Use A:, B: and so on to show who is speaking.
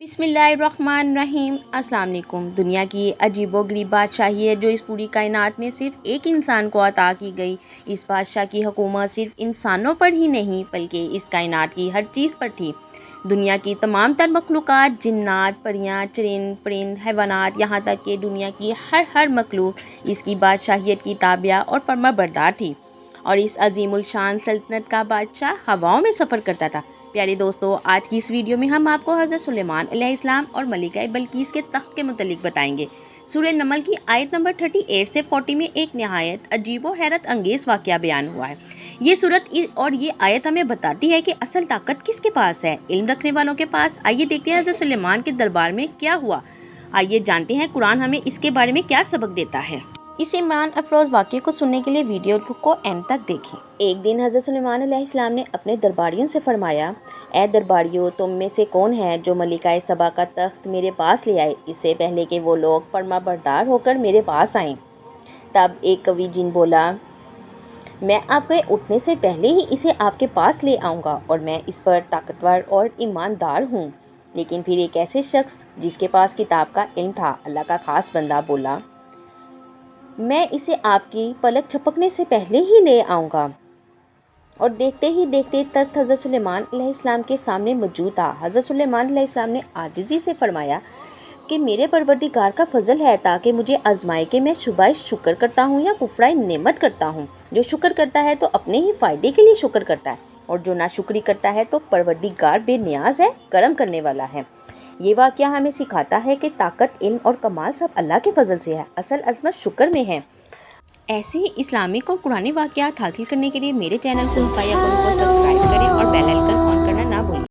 A: बिस्मिल्लाहिर्रहमानिर्रहीम। अस्सलाम वालेकुम। दुनिया की अजीबोगरीब बादशाही है जो इस पूरी कायनात में सिर्फ़ एक इंसान को अता की गई। इस बादशाह की हुकूमत सिर्फ़ इंसानों पर ही नहीं बल्कि इस कायनात की हर चीज़ पर थी। दुनिया की तमाम तर मखलूक़ात, जिन्नात, परियाँ, चरिंद परिंद, हैवानात, यहाँ तक कि दुनिया की हर मखलूक इसकी बादशाहियत की ताबिया और फर्माबरदार थी। और इस अजीमुल शान सल्तनत का बादशाह हवाओं में सफ़र करता था। प्यारे दोस्तों, आज की इस वीडियो में हम आपको हज़रत सुलेमान अलैहिस्सलाम और मलिका बल्कीस के तख्त के मुतल्लिक बताएंगे। सूरह नमल की आयत नंबर 38 से 40 में एक नहायत अजीब व हैरत अंगेज़ वाक़या बयान हुआ है। ये सूरत और ये आयत हमें बताती है कि असल ताकत किसके पास है, इल्म रखने वालों के पास। आइए देखते हैं हज़रत सुलेमान के दरबार में क्या हुआ। आइए जानते हैं कुरान हमें इसके बारे में क्या सबक देता है। इस इमरान अफरोज़ वाक़े को सुनने के लिए वीडियो को एंड तक देखें। एक दिन हज़रत सुलेमान अलैहिस्सलाम ने अपने दरबारियों से फरमाया, ए दरबारियों, तुम में से कौन है जो मलिका सबा का तख्त मेरे पास ले आए, इससे पहले कि वो लोग फरमाबरदार होकर मेरे पास आएँ। तब एक कवि जिन बोला, मैं आपके उठने से पहले ही इसे आपके पास ले आऊँगा और मैं इस पर ताकतवर और ईमानदार हूँ। लेकिन फिर एक ऐसे शख्स जिसके पास किताब का इल्म था, अल्लाह का ख़ास बंदा, बोला, मैं इसे आपकी पलक झपकने से पहले ही ले आऊँगा। और देखते ही देखते तख्त हज़रत सुलेमान अलैहिस्सलाम के सामने मौजूद था। हज़रत सुलेमान अलैहिस्सलाम ने आजिज़ी से फरमाया कि मेरे परवरदिगार का फजल है ताकि मुझे आजमाए कि मैं सुबह शुक्र करता हूँ या कुफ्राए नेमत करता हूँ। जो शुक्र करता है तो अपने ही फ़ायदे के लिए शुक्र करता है, और जो नाशुक्री करता है तो परवरदिगार बेनियाज है, करम करने वाला है। ये वाक़या हमें सिखाता है कि ताकत, इल्म और कमाल सब अल्लाह के फजल से है, असल अज़मत शुक्र में है। ऐसे ही इस्लामिक और कुरानी वाक़यात हासिल करने के लिए मेरे चैनल को सब्सक्राइब करें और बेल आइकन